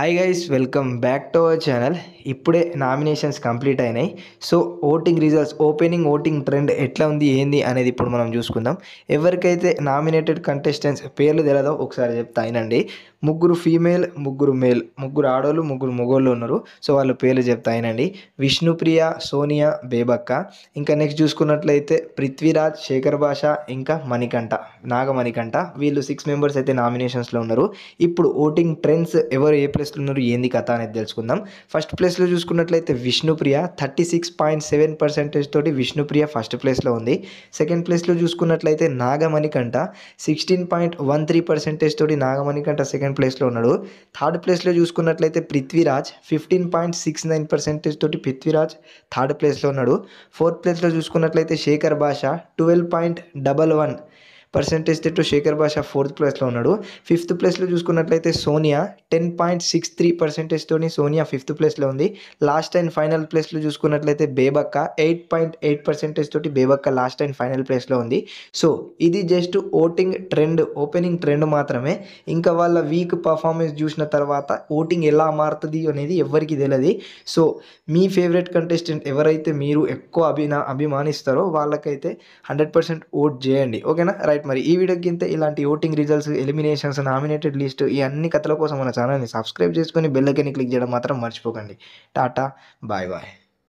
Hi guys, welcome back to our channel. ఇప్పుడే nominations complete అయినాయి. So voting results, voting trend ఎట్లా ఉంది ఏంది అనేది ఇప్పుడు మనం చూసుకుందాం. ఎవరికైతే నామినేటెడ్ కంటెస్టెంట్స్ పేర్లు తెలియదో ఒకసారి చెప్తా అయినండి. 3 ఫీమేల్, 3 మేల్, 3 ఆడోళ్ళు, 3 మగోళ్ళు ఉన్నారు. సో వాళ్ళ పేర్లు చెప్తా అయినండి. విష్ణుప్రియ, సోనియా, బేబక్క. ఇంకా నెక్స్ట్ చూసుకున్నట్లయితే పృథ్వీరాజ్, శేఖర్ భాష, ఇంకా నాగమణికంఠ. వీళ్ళు 6 మెంబర్స్ అయితే నామినేషన్స్లో ఉన్నారు. ఇప్పుడు ఓటింగ్ ట్రెండ్స్ ఎవరు ఏ ప్లేస్లో ఉన్నారు ఏంది కథ అనేది తెలుసుకుందాం. ఫస్ట్ ప్లేస్లో చూసుకున్నట్లయితే విష్ణుప్రియ 36.7% తోటి విష్ణుప్రియ ఫస్ట్ ప్లేస్లో ఉంది. సెకండ్ ప్లేస్లో చూసుకున్నట్లయితే నాగమణికంఠ 16.13% తోటి నాగమణికంఠ సెకండ్ ప్లేస్లో ఉన్నాడు. థర్డ్ ప్లేస్లో చూసుకున్నట్లయితే పృథ్వీరాజ్ 15.69% తోటి పృథ్వీరాజ్ థర్డ్ ప్లేస్లో ఉన్నాడు. ఫోర్త్ ప్లేస్లో చూసుకున్నట్లయితే శేఖర్ భాష 12.11% తోటి శేఖర్ భాష ఫోర్త్ ప్లేస్లో ఉన్నాడు. ఫిఫ్త్ ప్లేస్లో చూసుకున్నట్లయితే సోనియా 10.63% తోని సోనియా ఫిఫ్త్ ప్లేస్లో ఉంది. లాస్ట్ అండ్ ఫైనల్ ప్లేస్లో చూసుకున్నట్లయితే బేబక్క 8.8% తోటి బేబక్క లాస్ట్ అండ్ ఫైనల్ ప్లేస్లో ఉంది. సో ఇది జస్ట్ ఓపెనింగ్ ట్రెండ్ మాత్రమే. ఇంకా వాళ్ళ వీక్ పర్ఫార్మెన్స్ చూసిన తర్వాత ఓటింగ్ ఎలా మారుతుంది అనేది ఎవరికి తెలియదు. సో మీ ఫేవరెట్ కంటెస్టెంట్ ఎవరైతే మీరు ఎక్కువ అభిమానిస్తారో వాళ్ళకైతే 100% ఓట్ చేయండి. ఓకేనా, రైట్. మరి ఈ వీడియోకి ఇంతే. ఇలాంటి voting results, eliminations, nominated list, ఈ అన్ని కథల కోసం మన ఛానల్ని సబ్స్క్రైబ్ చేసుకొని బెల్ ఐకాన్ని క్లిక్ చేయడం మాత్రం మర్చిపోకండి. Tata, bye bye.